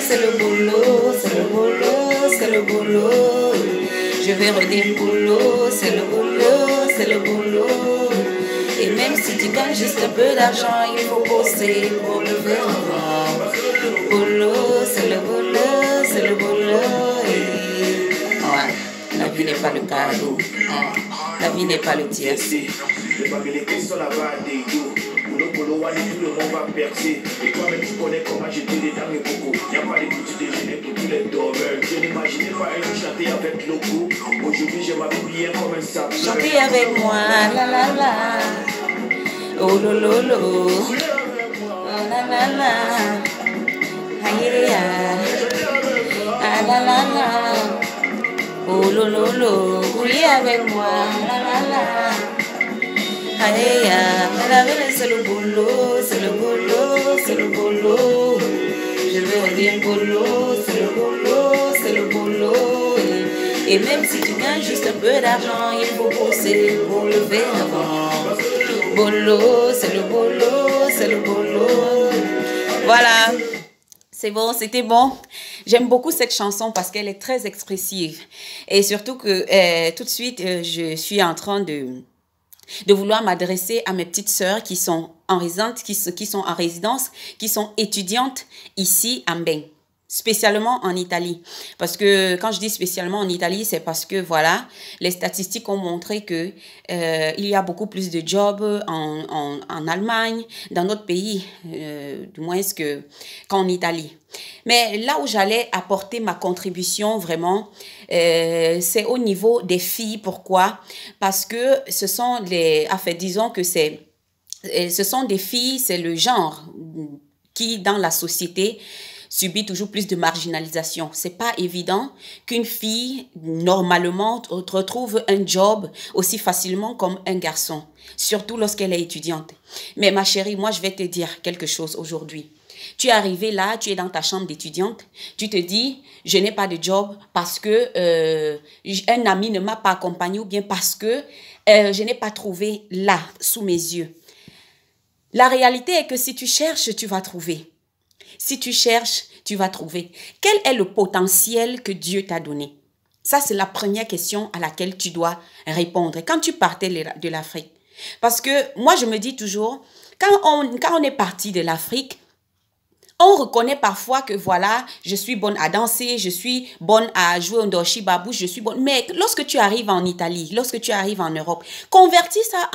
c'est le boulot, c'est le boulot, c'est le boulot. Je vais redire boulot, c'est le boulot, c'est le boulot. Et même si tu gagnes juste un peu d'argent, il faut bosser pour le faire avoir. Boulot, c'est le boulot, c'est le boulot. Ouais, la vie n'est pas le cadeau. La vie n'est pas le tiercé. Le baguette sur la barre des dos. Boulot, boulot, tout le monde va percer. Et toi-même, tu connais comment j'étais les dans les bocaux. Y'a pas les petits déjeuners pour tous les dormeurs. Je n'imaginais pas un jour chanter avec Loco. Aujourd'hui, je m'habille bien comme un sable. Chantez avec moi, la la la. Oh lo lo lo. Oh la la la. Aïe ah la la la. Oh lo lo lo. Oui avec moi, la la la. Aïe ah, c'est le boulot, c'est le boulot, c'est le boulot. Je veux dire boulot, c'est le boulot, c'est le boulot. Et même si tu gagnes juste un peu d'argent, il faut bosser pour le faire avant. Boulot, c'est le boulot, c'est le boulot. Voilà, c'est bon, c'était bon. J'aime beaucoup cette chanson parce qu'elle est très expressive. Et surtout que tout de suite, je suis en train de vouloir m'adresser à mes petites sœurs qui sont en résidence, qui sont étudiantes ici à Mbeng, spécialement en Italie. Parce que quand je dis spécialement en Italie, c'est parce que voilà, les statistiques ont montré que il y a beaucoup plus de jobs en Allemagne, dans notre pays, du moins qu'en Italie. Mais là où j'allais apporter ma contribution vraiment, c'est au niveau des filles. Pourquoi? Parce que ce sont disons que ce sont des filles, c'est le genre qui dans la société subit toujours plus de marginalisation. C'est pas évident qu'une fille, normalement, retrouve un job aussi facilement comme un garçon, surtout lorsqu'elle est étudiante. Mais ma chérie, moi, je vais te dire quelque chose aujourd'hui. Tu es arrivé là, tu es dans ta chambre d'étudiante, tu te dis, je n'ai pas de job parce que un ami ne m'a pas accompagné ou bien parce que je n'ai pas trouvé là, sous mes yeux. La réalité est que si tu cherches, tu vas trouver. Si tu cherches, tu vas trouver. Quel est le potentiel que Dieu t'a donné? Ça, c'est la première question à laquelle tu dois répondre quand tu partais de l'Afrique. Parce que moi, je me dis toujours, quand on est parti de l'Afrique, on reconnaît parfois que voilà, je suis bonne à danser, je suis bonne à jouer au ndoshi babouche, je suis bonne. Mais lorsque tu arrives en Italie, lorsque tu arrives en Europe, convertis ça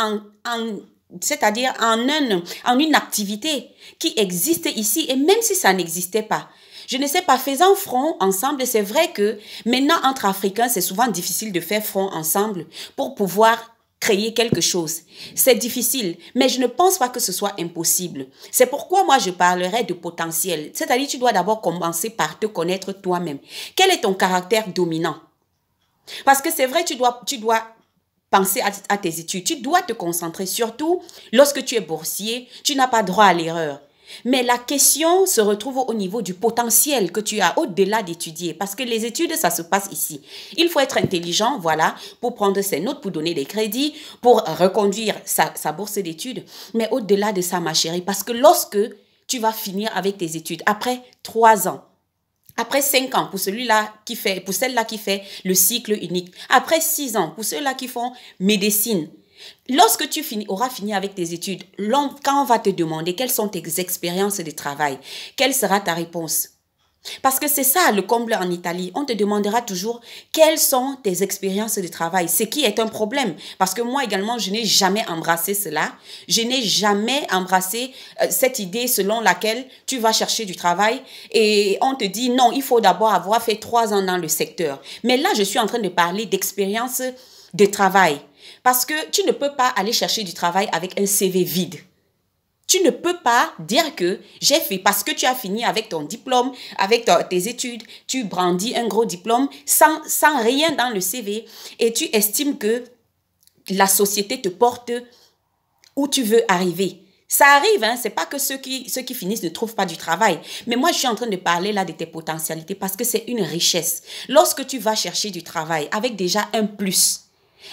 c'est-à-dire en une activité qui existe ici. Et même si ça n'existait pas, je ne sais pas, faisant front ensemble. C'est vrai que maintenant, entre Africains, c'est souvent difficile de faire front ensemble pour pouvoir créer quelque chose. C'est difficile, mais je ne pense pas que ce soit impossible. C'est pourquoi moi, je parlerai de potentiel. C'est-à-dire, tu dois d'abord commencer par te connaître toi-même. Quel est ton caractère dominant? Parce que c'est vrai, tu dois penser à tes études. Tu dois te concentrer, surtout lorsque tu es boursier, tu n'as pas droit à l'erreur. Mais la question se retrouve au niveau du potentiel que tu as au-delà d'étudier. Parce que les études, ça se passe ici. Il faut être intelligent, voilà, pour prendre ses notes, pour donner des crédits, pour reconduire sa bourse d'études. Mais au-delà de ça, ma chérie, parce que lorsque tu vas finir avec tes études, après 3 ans, après 5 ans, pour celle-là qui fait le cycle unique, après 6 ans, pour ceux-là qui font médecine, lorsque tu auras fini avec tes études, quand on va te demander quelles sont tes expériences de travail, quelle sera ta réponse? Parce que c'est ça le comble en Italie. On te demandera toujours quelles sont tes expériences de travail, ce qui est un problème. Parce que moi également, je n'ai jamais embrassé cela. Je n'ai jamais embrassé cette idée selon laquelle tu vas chercher du travail et on te dit non, il faut d'abord avoir fait 3 ans dans le secteur. Mais là, je suis en train de parler d'expérience de travail. Parce que tu ne peux pas aller chercher du travail avec un CV vide. Tu ne peux pas dire que j'ai fait parce que tu as fini avec ton diplôme, avec tes études, tu brandis un gros diplôme sans rien dans le CV et tu estimes que la société te porte où tu veux arriver. Ça arrive, hein, c'est pas que ceux qui finissent ne trouvent pas du travail. Mais moi, je suis en train de parler là de tes potentialités parce que c'est une richesse. Lorsque tu vas chercher du travail avec déjà un plus,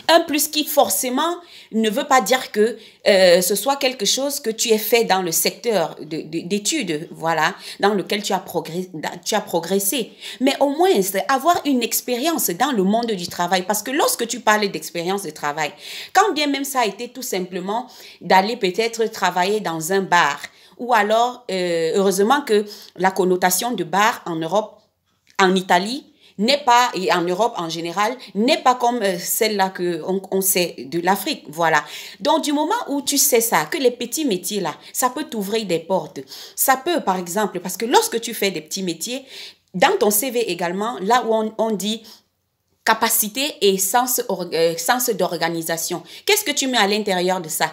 Un plus qui forcément ne veut pas dire que ce soit quelque chose que tu aies fait dans le secteur d'études, voilà, dans lequel tu as progressé. Mais au moins, c'est avoir une expérience dans le monde du travail. Parce que lorsque tu parles d'expérience de travail, quand bien même ça a été tout simplement d'aller peut-être travailler dans un bar, ou alors, heureusement que la connotation de bar en Europe, en Italie, n'est pas, et en Europe en général, n'est pas comme celle-là qu'on sait de l'Afrique, voilà. Donc, du moment où tu sais ça, que les petits métiers là, ça peut t'ouvrir des portes. Ça peut, par exemple, parce que lorsque tu fais des petits métiers, dans ton CV également, là où on dit capacité et sens d'organisation, qu'est-ce que tu mets à l'intérieur de ça?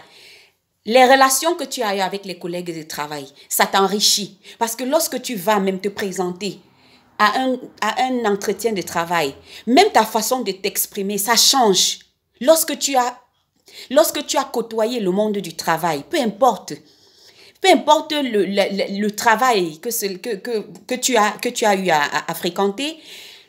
Les relations que tu as eues avec les collègues de travail, ça t'enrichit. Parce que lorsque tu vas même te présenter à un entretien de travail, même ta façon de t'exprimer, ça change. Lorsque tu as côtoyé le monde du travail, peu importe le travail que tu as eu à fréquenter,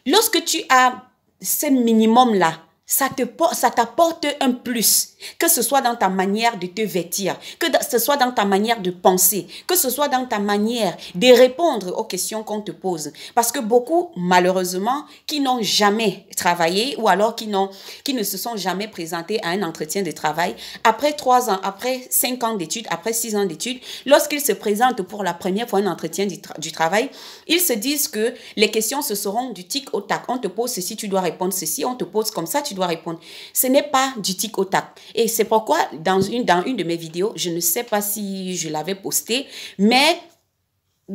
lorsque tu as ce minimum-là, ça t'apporte un plus, que ce soit dans ta manière de te vêtir, que ce soit dans ta manière de penser, que ce soit dans ta manière de répondre aux questions qu'on te pose. Parce que beaucoup, malheureusement, qui n'ont jamais travaillé ou alors qui ne se sont jamais présentés à un entretien de travail, après 3 ans, après 5 ans d'études, après 6 ans d'études, lorsqu'ils se présentent pour la première fois à un entretien du travail, ils se disent que les questions, ce seront du tic au tac. On te pose ceci, tu dois répondre ceci, on te pose comme ça, tu dois répondre. Ce n'est pas du tic au tac. Et c'est pourquoi dans une de mes vidéos, je ne sais pas si je l'avais posté, mais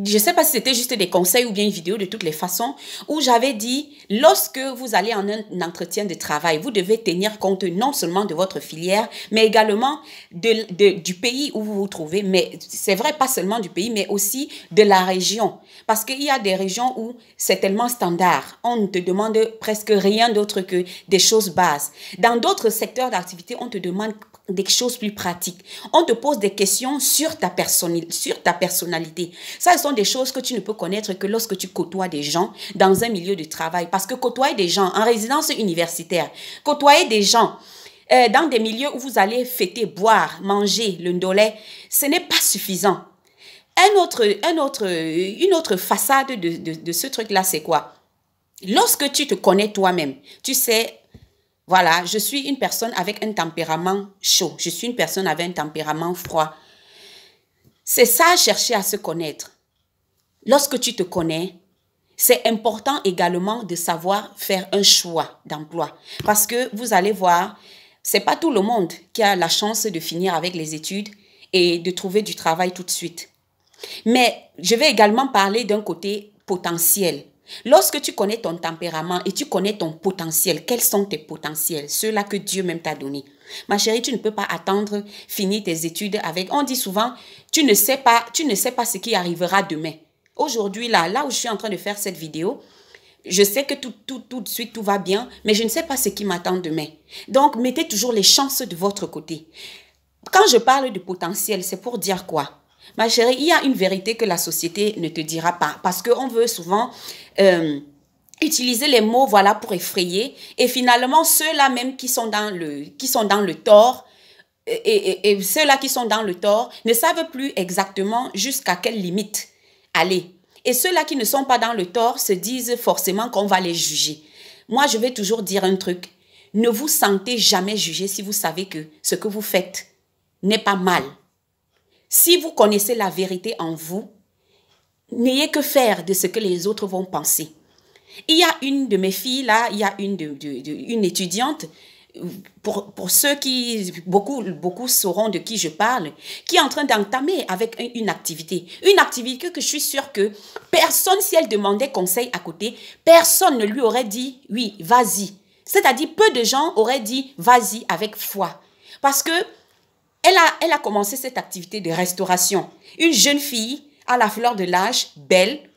je ne sais pas si c'était juste des conseils ou bien une vidéo de toutes les façons, où j'avais dit, lorsque vous allez en un entretien de travail, vous devez tenir compte non seulement de votre filière, mais également du pays où vous vous trouvez. Mais c'est vrai, pas seulement du pays, mais aussi de la région. Parce qu'il y a des régions où c'est tellement standard. On ne te demande presque rien d'autre que des choses bases. Dans d'autres secteurs d'activité, on te demande des choses plus pratiques. On te pose des questions sur ta personnalité. Ça, ce sont des choses que tu ne peux connaître que lorsque tu côtoies des gens dans un milieu de travail. Parce que côtoyer des gens en résidence universitaire, côtoyer des gens dans des milieux où vous allez fêter, boire, manger, le ndolé, ce n'est pas suffisant. Une autre façade de ce truc-là, c'est quoi? Lorsque tu te connais toi-même, tu sais, voilà, je suis une personne avec un tempérament chaud. Je suis une personne avec un tempérament froid. C'est ça, chercher à se connaître. Lorsque tu te connais, c'est important également de savoir faire un choix d'emploi. Parce que vous allez voir, c'est pas tout le monde qui a la chance de finir avec les études et de trouver du travail tout de suite. Mais je vais également parler d'un côté potentiel. Lorsque tu connais ton tempérament et tu connais ton potentiel, quels sont tes potentiels? Ceux-là que Dieu même t'a donné. Ma chérie, tu ne peux pas attendre finir tes études avec... On dit souvent, tu ne sais pas ce qui arrivera demain. Aujourd'hui, là où je suis en train de faire cette vidéo, je sais que tout de suite, tout va bien, mais je ne sais pas ce qui m'attend demain. Donc, mettez toujours les chances de votre côté. Quand je parle de potentiel, c'est pour dire quoi? Ma chérie, il y a une vérité que la société ne te dira pas parce qu'on veut souvent utiliser les mots voilà, pour effrayer et finalement ceux-là même qui sont dans le tort et ceux-là qui sont dans le tort ne savent plus exactement jusqu'à quelle limite aller. Et ceux-là qui ne sont pas dans le tort se disent forcément qu'on va les juger. Moi, je vais toujours dire un truc. Ne vous sentez jamais jugé si vous savez que ce que vous faites n'est pas mal. Si vous connaissez la vérité en vous, n'ayez que faire de ce que les autres vont penser. Il y a une de mes filles, là, il y a une étudiante, pour ceux qui, beaucoup sauront de qui je parle, qui est en train d'entamer avec une activité. Une activité que je suis sûre que personne, si elle demandait conseil à côté, personne ne lui aurait dit, oui, vas-y. C'est-à-dire, peu de gens auraient dit, vas-y, avec foi. Parce que elle a commencé cette activité de restauration. Une jeune fille à la fleur de l'âge, belle,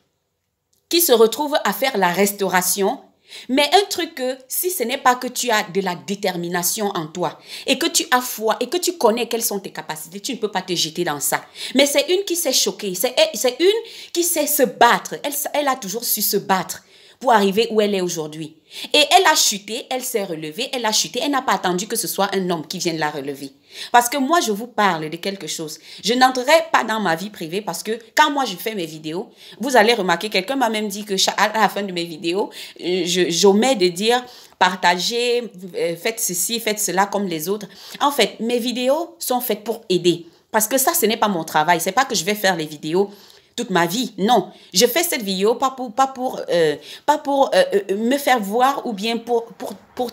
qui se retrouve à faire la restauration. Mais un truc que si ce n'est pas que tu as de la détermination en toi et que tu as foi et que tu connais quelles sont tes capacités, tu ne peux pas te jeter dans ça. Mais c'est une qui s'est choquée, c'est une qui sait se battre. Elle a toujours su se battre pour arriver où elle est aujourd'hui. Et elle a chuté, elle s'est relevée, elle a chuté, elle n'a pas attendu que ce soit un homme qui vienne la relever. Parce que moi, je vous parle de quelque chose. Je n'entrerai pas dans ma vie privée parce que quand moi, je fais mes vidéos, vous allez remarquer, quelqu'un m'a même dit que à la fin de mes vidéos, j'omets de dire partagez, faites ceci, faites cela comme les autres. En fait, mes vidéos sont faites pour aider. Parce que ça, ce n'est pas mon travail. C'est pas que je vais faire les vidéos toute ma vie. Non, je fais cette vidéo pas pour me faire voir ou bien pour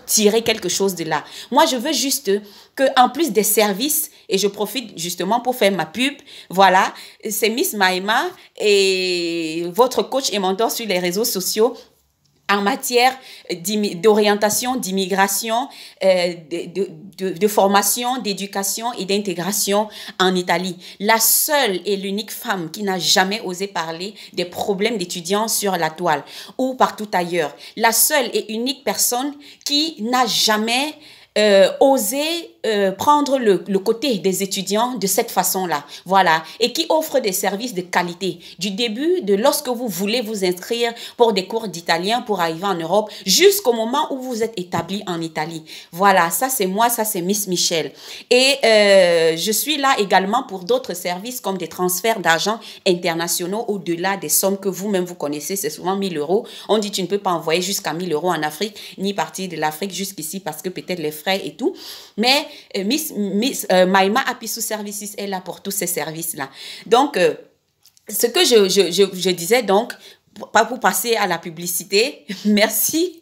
tirer quelque chose de là. Moi, je veux juste que en plus des services, et je profite justement pour faire ma pub, voilà, c'est Miss Maïma et votre coach et mentor sur les réseaux sociaux en matière d'orientation, d'immigration, de formation, d'éducation et d'intégration en Italie. La seule et l'unique femme qui n'a jamais osé parler des problèmes d'étudiants sur la toile ou partout ailleurs. La seule et unique personne qui n'a jamais oser prendre le côté des étudiants de cette façon-là, voilà, et qui offre des services de qualité, du début de lorsque vous voulez vous inscrire pour des cours d'italien pour arriver en Europe, jusqu'au moment où vous êtes établi en Italie. Voilà, ça c'est moi, ça c'est Miss Michel. Et je suis là également pour d'autres services comme des transferts d'argent internationaux au-delà des sommes que vous-même vous connaissez, c'est souvent 1000 euros. On dit tu ne peux pas envoyer jusqu'à 1000 euros en Afrique, ni partir de l'Afrique jusqu'ici parce que peut-être les frais et tout. Mais Miss Maïma Apisou Services est là pour tous ces services-là. Donc, ce que je disais donc, pas pour passer à la publicité, merci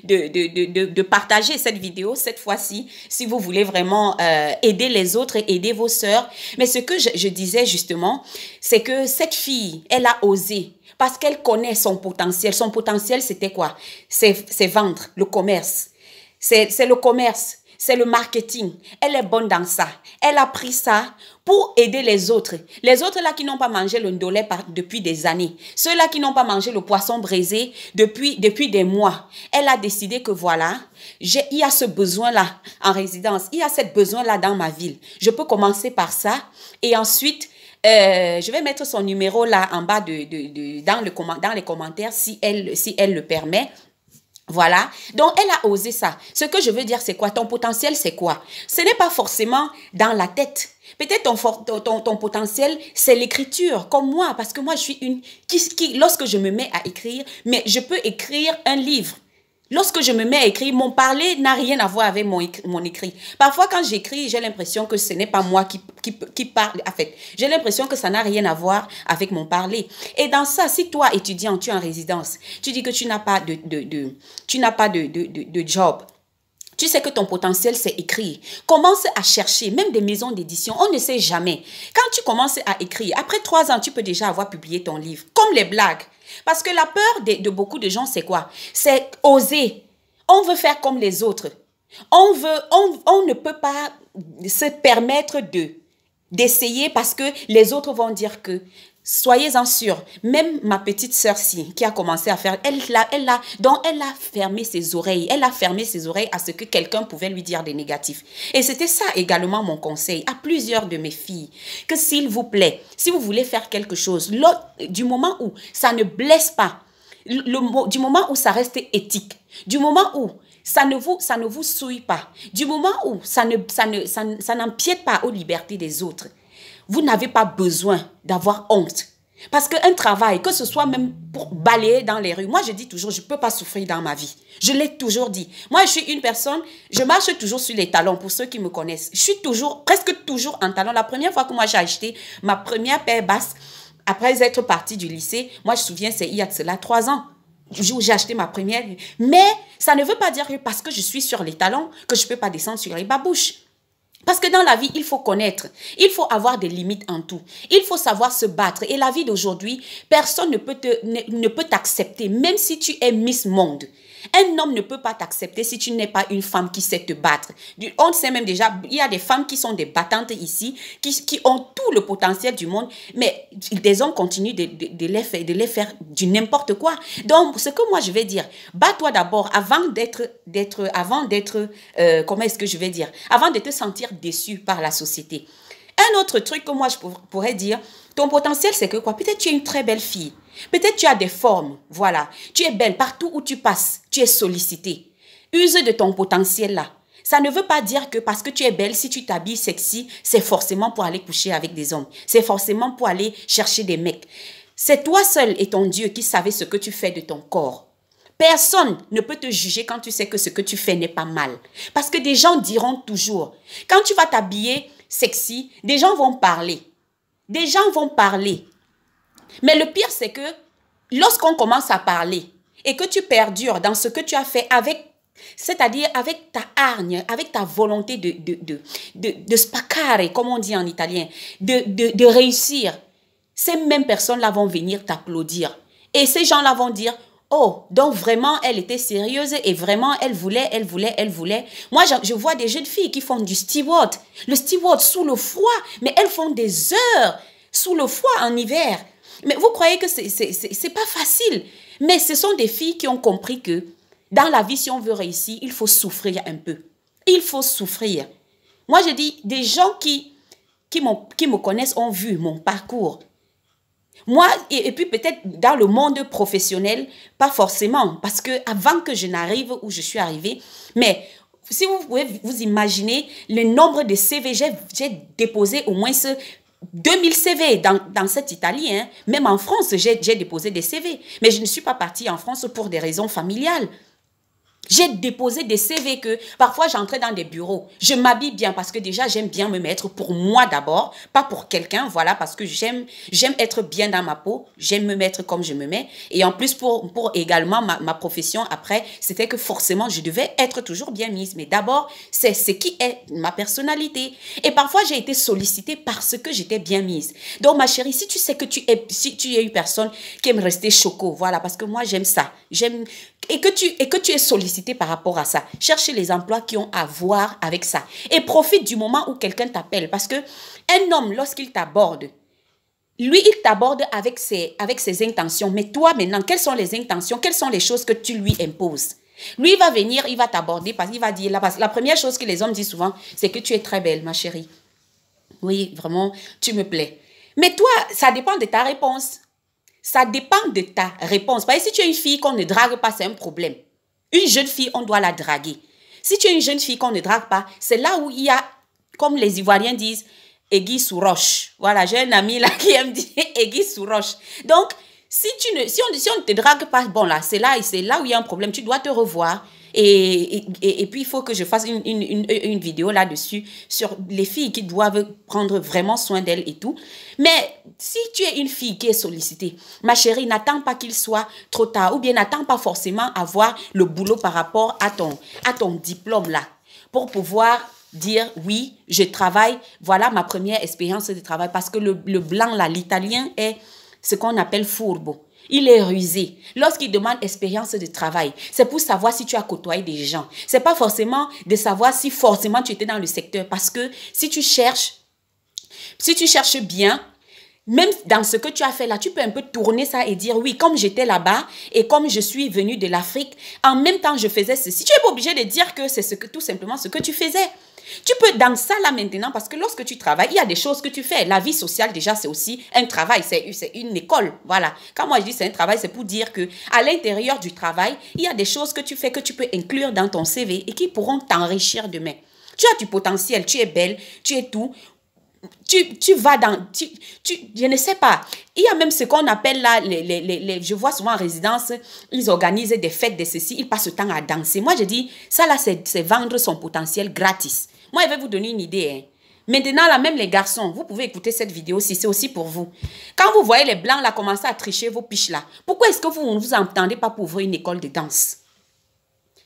de partager cette vidéo cette fois-ci, si vous voulez vraiment aider les autres et aider vos sœurs. Mais ce que je disais justement, c'est que cette fille, elle a osé parce qu'elle connaît son potentiel. Son potentiel, c'était quoi? C'est vendre, le commerce. C'est le commerce, c'est le marketing. Elle est bonne dans ça. Elle a pris ça pour aider les autres. Les autres là qui n'ont pas mangé le ndolé depuis des années. Ceux-là qui n'ont pas mangé le poisson braisé depuis des mois. Elle a décidé que voilà, il y a ce besoin-là en résidence. Il y a ce besoin-là dans ma ville. Je peux commencer par ça et ensuite... je vais mettre son numéro là en bas dans les commentaires si elle le permet. Voilà, donc elle a osé ça. Ce que je veux dire, c'est quoi? Ton potentiel, c'est quoi? Ce n'est pas forcément dans la tête. Peut-être ton potentiel, c'est l'écriture, comme moi, parce que moi, je suis une lorsque je me mets à écrire, mais je peux écrire un livre. Lorsque je me mets à écrire, mon parler n'a rien à voir avec mon écrit. Parfois, quand j'écris, j'ai l'impression que ce n'est pas moi qui parle. En fait, j'ai l'impression que ça n'a rien à voir avec mon parler. Et dans ça, si toi, étudiant, tu es en résidence, tu dis que tu n'as pas de job, tu sais que ton potentiel, c'est écrire. Commence à chercher, même des maisons d'édition, on ne sait jamais. Quand tu commences à écrire, après 3 ans, tu peux déjà avoir publié ton livre. Comme les blagues. Parce que la peur de beaucoup de gens, c'est quoi? C'est oser. On veut faire comme les autres. On ne peut pas se permettre d'essayer parce que les autres vont dire que... Soyez-en sûrs, même ma petite sœur-ci qui a commencé à faire, elle a fermé ses oreilles. Elle a fermé ses oreilles à ce que quelqu'un pouvait lui dire des négatifs. Et c'était ça également mon conseil à plusieurs de mes filles. Que s'il vous plaît, si vous voulez faire quelque chose, du moment où ça ne blesse pas, du moment où ça reste éthique, du moment où ça ne vous souille pas, du moment où ça n'empiète pas aux libertés des autres, vous n'avez pas besoin d'avoir honte. Parce qu'un travail, que ce soit même pour balayer dans les rues, moi je dis toujours, je ne peux pas souffrir dans ma vie. Je l'ai toujours dit. Moi je suis une personne, je marche toujours sur les talons pour ceux qui me connaissent. Je suis presque toujours en talons. La première fois que moi j'ai acheté ma première paire basse, après être partie du lycée, moi je me souviens, c'est il y a de cela 3 ans. Le jour où j'ai acheté ma première. Mais ça ne veut pas dire que parce que je suis sur les talons, que je ne peux pas descendre sur les babouches. Parce que dans la vie, il faut connaître. Il faut avoir des limites en tout. Il faut savoir se battre. Et la vie d'aujourd'hui, personne ne peut t'accepter, même si tu es Miss Monde. Un homme ne peut pas t'accepter si tu n'es pas une femme qui sait te battre. On sait même déjà, il y a des femmes qui sont des battantes ici, qui ont tout le potentiel du monde, mais des hommes continuent de les faire du n'importe quoi. Donc, ce que moi je vais dire, bats-toi d'abord avant comment est-ce que je vais dire, avant de te sentir déçu par la société. Un autre truc que moi je pourrais dire, ton potentiel c'est que quoi? Peut-être tu es une très belle fille. Peut-être tu as des formes, voilà. Tu es belle, partout où tu passes, tu es sollicitée. Use de ton potentiel là. Ça ne veut pas dire que parce que tu es belle, si tu t'habilles sexy, c'est forcément pour aller coucher avec des hommes. C'est forcément pour aller chercher des mecs. C'est toi seul et ton Dieu qui savez ce que tu fais de ton corps. Personne ne peut te juger quand tu sais que ce que tu fais n'est pas mal. Parce que des gens diront toujours, quand tu vas t'habiller sexy, des gens vont parler. Des gens vont parler. Mais le pire, c'est que lorsqu'on commence à parler et que tu perdures dans ce que tu as fait c'est-à-dire avec ta hargne, avec ta volonté de spaccare, comme on dit en italien, de réussir, ces mêmes personnes-là vont venir t'applaudir. Et ces gens-là vont dire, oh, donc vraiment, elle était sérieuse et vraiment, elle voulait. Moi, je vois des jeunes filles qui font du steward. Le steward sous le froid, mais elles font des heures sous le froid en hiver. Mais vous croyez que c'est pas facile. Mais ce sont des filles qui ont compris que dans la vie, si on veut réussir, il faut souffrir un peu. Il faut souffrir. Moi, je dis, des gens qui me connaissent ont vu mon parcours. Moi, et puis peut-être dans le monde professionnel, pas forcément, parce que avant que je n'arrive où je suis arrivée, mais si vous pouvez vous imaginer le nombre de CV, j'ai déposé au moins 2000 CV dans cette Italie, hein. Même en France, j'ai déposé des CV, mais je ne suis pas partie en France pour des raisons familiales. J'ai déposé des CV que parfois j'entrais dans des bureaux. Je m'habille bien parce que déjà j'aime bien me mettre pour moi d'abord, pas pour quelqu'un, voilà, parce que j'aime être bien dans ma peau, j'aime me mettre comme je me mets. Et en plus pour également ma profession après, c'était que forcément je devais être toujours bien mise. Mais d'abord, c'est ce qui est ma personnalité. Et parfois j'ai été sollicitée parce que j'étais bien mise. Donc ma chérie, si tu sais que si tu es une personne qui aime rester choco, voilà, parce que moi j'aime ça, et que tu es sollicité par rapport à ça. Cherchez les emplois qui ont à voir avec ça. Et profite du moment où quelqu'un t'appelle. Parce que un homme, lorsqu'il t'aborde, lui, il t'aborde avec ses intentions. Mais toi, maintenant, quelles sont les intentions? Quelles sont les choses que tu lui imposes? Lui, il va venir, il va t'aborder parce qu'il va dire, la première chose que les hommes disent souvent, c'est que tu es très belle, ma chérie. Oui, vraiment, tu me plais. Mais toi, ça dépend de ta réponse. Ça dépend de ta réponse. Parce que si tu es une fille qu'on ne drague pas, c'est un problème. Une jeune fille, on doit la draguer. Si tu es une jeune fille qu'on ne drague pas, c'est là où il y a, comme les Ivoiriens disent, aiguille sous roche. Voilà, j'ai un ami là qui aime dire aiguille sous roche. Donc, si on ne te drague pas, bon là, c'est là où il y a un problème. Tu dois te revoir. Et puis, il faut que je fasse une vidéo là-dessus sur les filles qui doivent prendre vraiment soin d'elles et tout. Mais si tu es une fille qui est sollicitée, ma chérie, n'attends pas qu'il soit trop tard ou bien n'attends pas forcément avoir le boulot par rapport à ton diplôme là pour pouvoir dire oui, je travaille, voilà ma première expérience de travail parce que le blanc là, l'italien est ce qu'on appelle fourbo. Il est rusé. Lorsqu'il demande expérience de travail, c'est pour savoir si tu as côtoyé des gens. C'est pas forcément de savoir si forcément tu étais dans le secteur. Parce que si tu cherches bien, même dans ce que tu as fait là, tu peux un peu tourner ça et dire oui, comme j'étais là-bas et comme je suis venue de l'Afrique, en même temps je faisais ceci. Tu n'es pas obligé de dire que c'est tout simplement ce que tu faisais. Tu peux dans ça là maintenant parce que lorsque tu travailles, il y a des choses que tu fais. La vie sociale déjà c'est aussi un travail, c'est une école. Voilà. Quand moi je dis c'est un travail, c'est pour dire que à l'intérieur du travail, il y a des choses que tu fais que tu peux inclure dans ton CV et qui pourront t'enrichir demain. Tu as du potentiel, tu es belle, tu es tout. Tu vas dans... je ne sais pas. Il y a même ce qu'on appelle là, je vois souvent en résidence, ils organisent des fêtes, des ceci, ils passent le temps à danser. Moi, je dis, ça là, c'est vendre son potentiel gratis. Moi, je vais vous donner une idée. Hein. Maintenant, là, même les garçons, vous pouvez écouter cette vidéo si c'est aussi pour vous. Quand vous voyez les blancs là commencer à tricher vos piches là, pourquoi est-ce que vous ne vous entendez pas pour ouvrir une école de danse?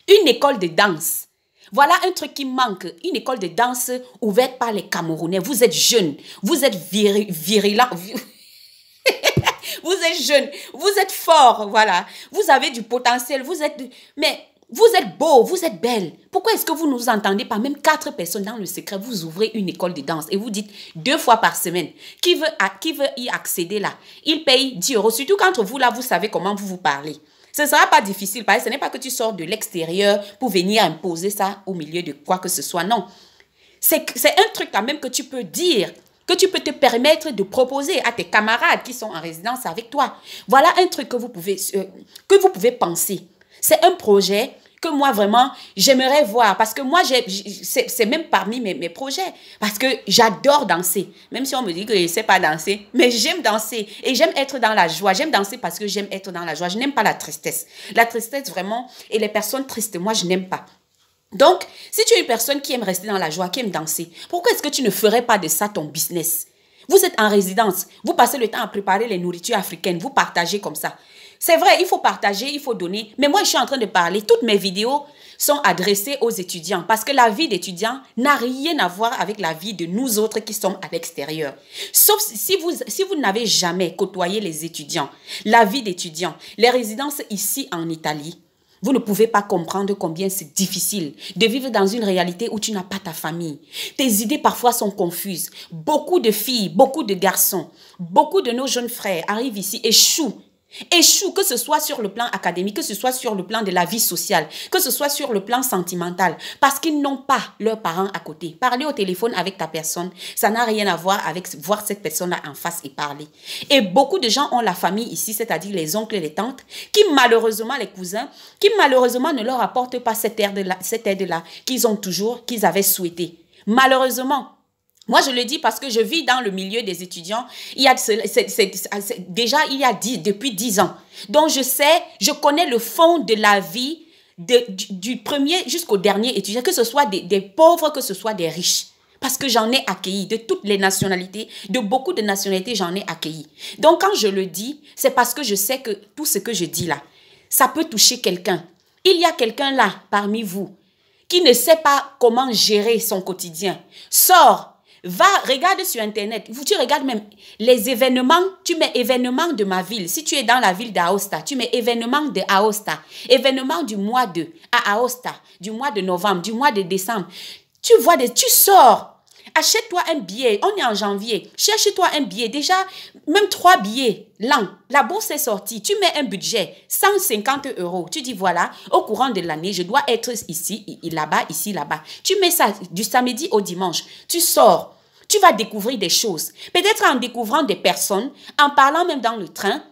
Une école de danse. Voilà un truc qui manque, une école de danse ouverte par les Camerounais. Vous êtes jeunes, vous êtes virulents, vous êtes jeunes, vous êtes forts, voilà. Vous avez du potentiel, mais vous êtes beaux, vous êtes belles. Pourquoi est-ce que vous ne vous entendez pas, même 4 personnes dans le secret, vous ouvrez une école de danse et vous dites 2 fois par semaine. Qui veut y accéder là? Il paye 10 €. Surtout qu'entre vous là, vous savez comment vous parlez. Ce ne sera pas difficile, parce que ce n'est pas que tu sors de l'extérieur pour venir imposer ça au milieu de quoi que ce soit. Non. C'est un truc quand même que tu peux dire que tu peux te permettre de proposer à tes camarades qui sont en résidence avec toi. Voilà un truc que vous pouvez penser. C'est un projet que moi, vraiment, j'aimerais voir. Parce que moi, c'est même parmi mes projets. Parce que j'adore danser. Même si on me dit que je ne sais pas danser. Mais j'aime danser. Et j'aime être dans la joie. J'aime danser parce que j'aime être dans la joie. Je n'aime pas la tristesse. La tristesse, vraiment, et les personnes tristes, moi, je n'aime pas. Donc, si tu es une personne qui aime rester dans la joie, qui aime danser, pourquoi est-ce que tu ne ferais pas de ça ton business? Vous êtes en résidence, vous passez le temps à préparer les nourritures africaines, vous partagez comme ça. C'est vrai, il faut partager, il faut donner. Mais moi, je suis en train de parler, toutes mes vidéos sont adressées aux étudiants parce que la vie d'étudiant n'a rien à voir avec la vie de nous autres qui sommes à l'extérieur. Sauf si vous n'avez jamais côtoyé les étudiants, la vie d'étudiant, les résidences ici en Italie, vous ne pouvez pas comprendre combien c'est difficile de vivre dans une réalité où tu n'as pas ta famille. Tes idées parfois sont confuses. Beaucoup de filles, beaucoup de garçons, beaucoup de nos jeunes frères arrivent ici, échouent, que ce soit sur le plan académique, que ce soit sur le plan de la vie sociale, que ce soit sur le plan sentimental, parce qu'ils n'ont pas leurs parents à côté. Parler au téléphone avec ta personne, ça n'a rien à voir avec voir cette personne-là en face et parler. Et beaucoup de gens ont la famille ici, c'est-à-dire les oncles et les tantes, qui malheureusement, les cousins, qui malheureusement ne leur apportent pas cette aide-là qu'ils avaient souhaité. Malheureusement. Moi, je le dis parce que je vis dans le milieu des étudiants. Depuis 10 ans. Donc, je connais le fond de la vie du premier jusqu'au dernier étudiant, que ce soit des pauvres, que ce soit des riches. Parce que j'en ai accueilli de toutes les nationalités, de beaucoup de nationalités, j'en ai accueilli. Donc, quand je le dis, c'est parce que je sais que tout ce que je dis là, ça peut toucher quelqu'un. Il y a quelqu'un là, parmi vous, qui ne sait pas comment gérer son quotidien. Sors. Va, regarde sur Internet. Tu regardes même les événements. Tu mets événements de ma ville. Si tu es dans la ville d'Aosta, tu mets événements de Aosta. Événements du mois à Aosta, du mois de novembre, du mois de décembre. Tu sors. Achète-toi un billet. On est en janvier. Cherche-toi un billet. Déjà, même 3 billets l'an. La bourse est sortie. Tu mets un budget, 150 €. Tu dis, voilà, au courant de l'année, je dois être ici, là-bas, ici, là-bas. Tu mets ça du samedi au dimanche. Tu sors. Tu vas découvrir des choses. Peut-être en découvrant des personnes, en parlant même dans le train,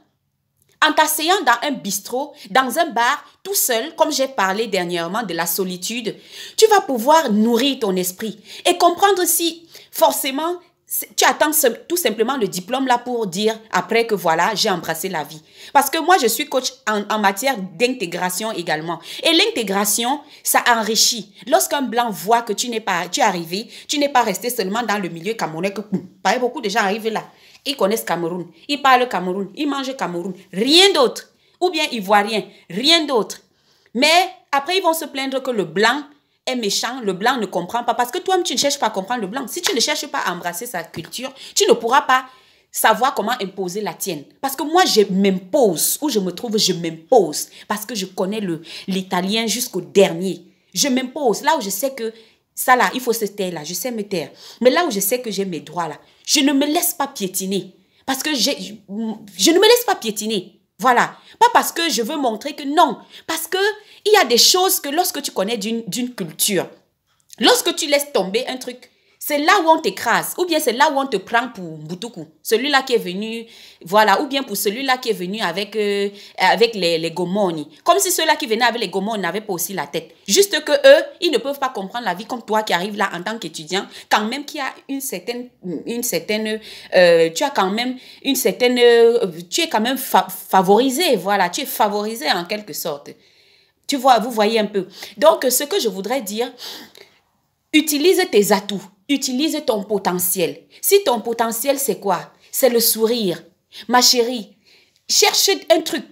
en t'asseyant dans un bistrot, dans un bar, tout seul, comme j'ai parlé dernièrement de la solitude, tu vas pouvoir nourrir ton esprit et comprendre si forcément tu attends tout simplement le diplôme là pour dire après que voilà, j'ai embrassé la vie. Parce que moi, je suis coach en matière d'intégration également. Et l'intégration, ça enrichit. Lorsqu'un blanc voit que tu es arrivé, tu n'es pas resté seulement dans le milieu camerounais, que beaucoup de gens arrivent là. Ils connaissent Cameroun, ils parlent Cameroun, ils mangent Cameroun, rien d'autre. Ou bien ivoirien, rien d'autre. Mais après, ils vont se plaindre que le blanc est méchant, le blanc ne comprend pas. Parce que toi-même, tu ne cherches pas à comprendre le blanc. Si tu ne cherches pas à embrasser sa culture, tu ne pourras pas savoir comment imposer la tienne. Parce que moi, je m'impose. Où je me trouve, je m'impose. Parce que je connais l'italien jusqu'au dernier. Je m'impose. Là où je sais que ça là, il faut se taire là, je sais me taire. Mais là où je sais que j'ai mes droits là, je ne me laisse pas piétiner. Parce que je ne me laisse pas piétiner. Voilà. Pas parce que je veux montrer que non. Parce que il y a des choses que lorsque tu connais d'une culture, lorsque tu laisses tomber un truc, c'est là où on t'écrase. Ou bien c'est là où on te prend pour Mboutoukou. Celui-là qui est venu, voilà. Ou bien pour celui-là qui est venu avec les Gomoni. Comme si ceux-là qui venaient avec les Gomoni n'avaient pas aussi la tête. Juste que eux, ils ne peuvent pas comprendre la vie comme toi qui arrives là en tant qu'étudiant. Quand même qu'il y a tu as quand même une certaine, tu es quand même favorisé. Voilà, tu es favorisé en quelque sorte. Tu vois, vous voyez un peu. Donc, ce que je voudrais dire, utilise tes atouts. Utilise ton potentiel. Si ton potentiel, c'est quoi? C'est le sourire. Ma chérie, cherche un truc.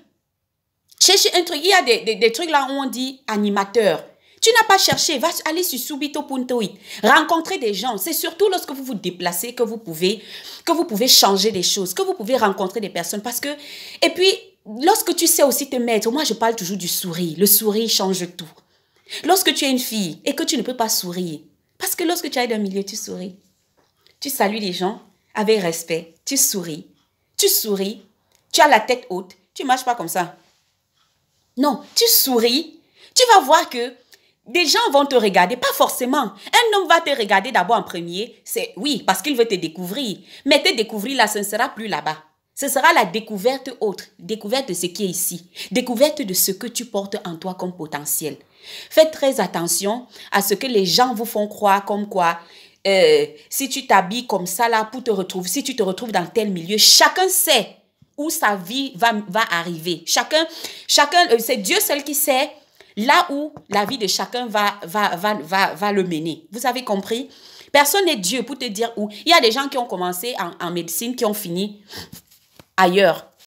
Cherche un truc. Il y a des trucs là où on dit animateur. Tu n'as pas cherché. Va aller sur subito.it. Rencontrer des gens. C'est surtout lorsque vous vous déplacez que vous pouvez changer des choses, que vous pouvez rencontrer des personnes. Parce que, et puis, lorsque tu sais aussi te mettre, moi je parle toujours du sourire. Le sourire change tout. Lorsque tu es une fille et que tu ne peux pas sourire, parce que lorsque tu es dans le milieu, tu souris. Tu salues les gens avec respect. Tu souris. Tu souris. Tu as la tête haute. Tu ne marches pas comme ça. Non, tu souris. Tu vas voir que Des gens vont te regarder, pas forcément. Un homme va te regarder d'abord en premier, c'est oui, parce qu'il veut te découvrir. Mais te découvrir là, ce ne sera plus là-bas. Ce sera la découverte autre, découverte de ce qui est ici, découverte de ce que tu portes en toi comme potentiel. Faites très attention à ce que les gens vous font croire comme quoi, si tu t'habilles comme ça là pour te retrouver, si tu te retrouves dans tel milieu, chacun sait où sa vie va arriver. Chacun c'est Dieu seul qui sait là où la vie de chacun va le mener. Vous avez compris? Personne n'est Dieu pour te dire où. Il y a des gens qui ont commencé en médecine, qui ont fini ailleurs.